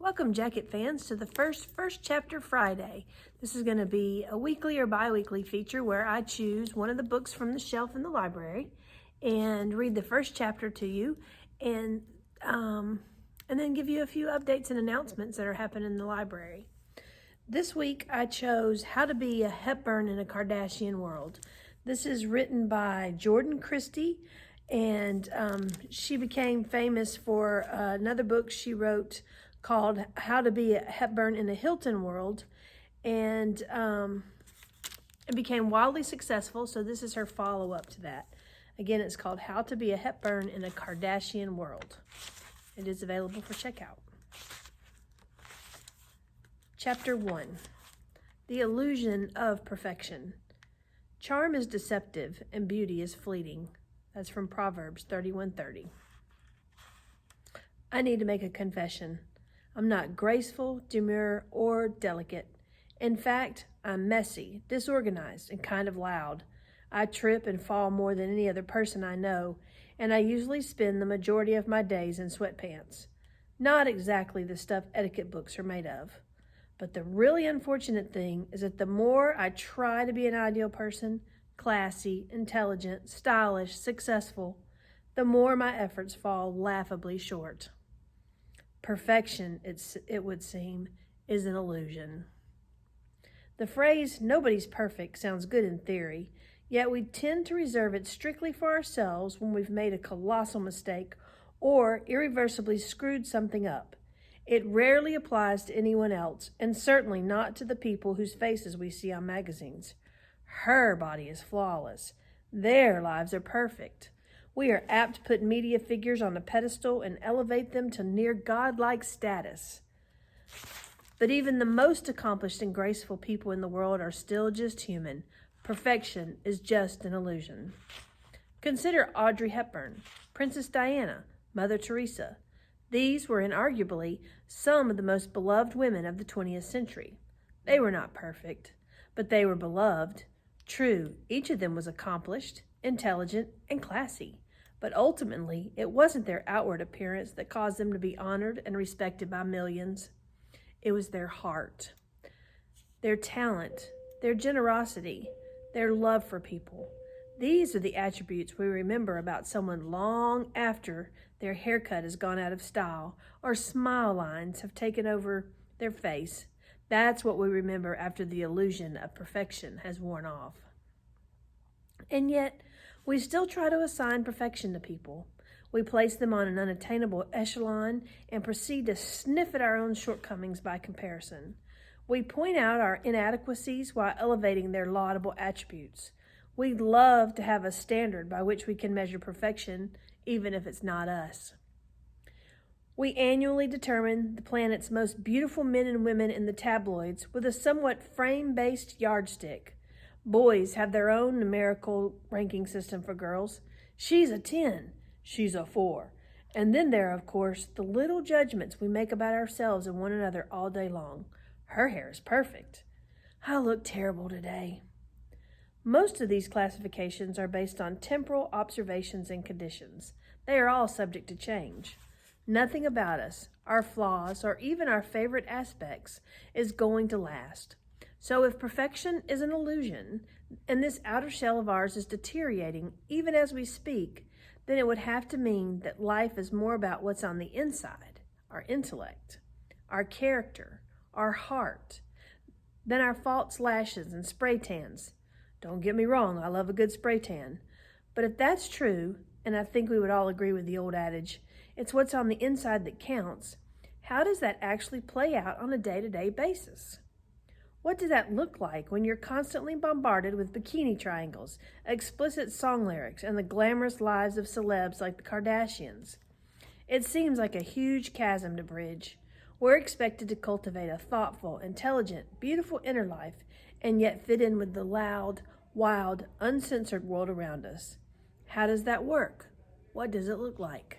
Welcome, Jacket fans, to the first chapter Friday. This is going to be a weekly or bi-weekly feature where I choose one of the books from the shelf in the library and read the first chapter to you, and then give you a few updates and announcements that are happening in the library. This week I chose How to Be a Hepburn in a Kardashian World. This is written by Christy, and she became famous for another book she wrote called How to Be a Hepburn in a Hilton World, and it became wildly successful, so this is her follow-up to that. Again, it's called How to Be a Hepburn in a Kardashian World. It is available for checkout. Chapter 1, The Illusion of Perfection. Charm is deceptive and beauty is fleeting. That's from Proverbs 31:30. I need to make a confession. I'm not graceful, demure, or delicate. In fact, I'm messy, disorganized, and kind of loud. I trip and fall more than any other person I know, and I usually spend the majority of my days in sweatpants. Not exactly the stuff etiquette books are made of. But the really unfortunate thing is that the more I try to be an ideal person, classy, intelligent, stylish, successful, the more my efforts fall laughably short. Perfection, it would seem, is an illusion. The phrase, nobody's perfect, sounds good in theory, yet we tend to reserve it strictly for ourselves when we've made a colossal mistake or irreversibly screwed something up. It rarely applies to anyone else, and certainly not to the people whose faces we see on magazines. Her body is flawless. Their lives are perfect. We are apt to put media figures on a pedestal and elevate them to near godlike status. But even the most accomplished and graceful people in the world are still just human. Perfection is just an illusion. Consider Audrey Hepburn, Princess Diana, Mother Teresa. These were inarguably some of the most beloved women of the 20th century. They were not perfect, but they were beloved. True, each of them was accomplished, intelligent, and classy. But ultimately, it wasn't their outward appearance that caused them to be honored and respected by millions. It was their heart, their talent, their generosity, their love for people. These are the attributes we remember about someone long after their haircut has gone out of style or smile lines have taken over their face. That's what we remember after the illusion of perfection has worn off. And yet, we still try to assign perfection to people. We place them on an unattainable echelon and proceed to sniff at our own shortcomings by comparison. We point out our inadequacies while elevating their laudable attributes. We'd love to have a standard by which we can measure perfection, even if it's not us. We annually determine the planet's most beautiful men and women in the tabloids with a somewhat frame-based yardstick. Boys have their own numerical ranking system for girls. She's a 10. She's a 4. And then there are, of course, the little judgments we make about ourselves and one another all day long. Her hair is perfect. I look terrible today. Most of these classifications are based on temporal observations and conditions. They are all subject to change. Nothing about us, our flaws, or even our favorite aspects is going to last. So if perfection is an illusion, and this outer shell of ours is deteriorating even as we speak, then it would have to mean that life is more about what's on the inside, our intellect, our character, our heart, than our false lashes and spray tans. Don't get me wrong, I love a good spray tan. But if that's true, and I think we would all agree with the old adage, it's what's on the inside that counts, how does that actually play out on a day-to-day basis? What does that look like when you're constantly bombarded with bikini triangles, explicit song lyrics, and the glamorous lives of celebs like the Kardashians? It seems like a huge chasm to bridge. We're expected to cultivate a thoughtful, intelligent, beautiful inner life, and yet fit in with the loud, wild, uncensored world around us. How does that work? What does it look like?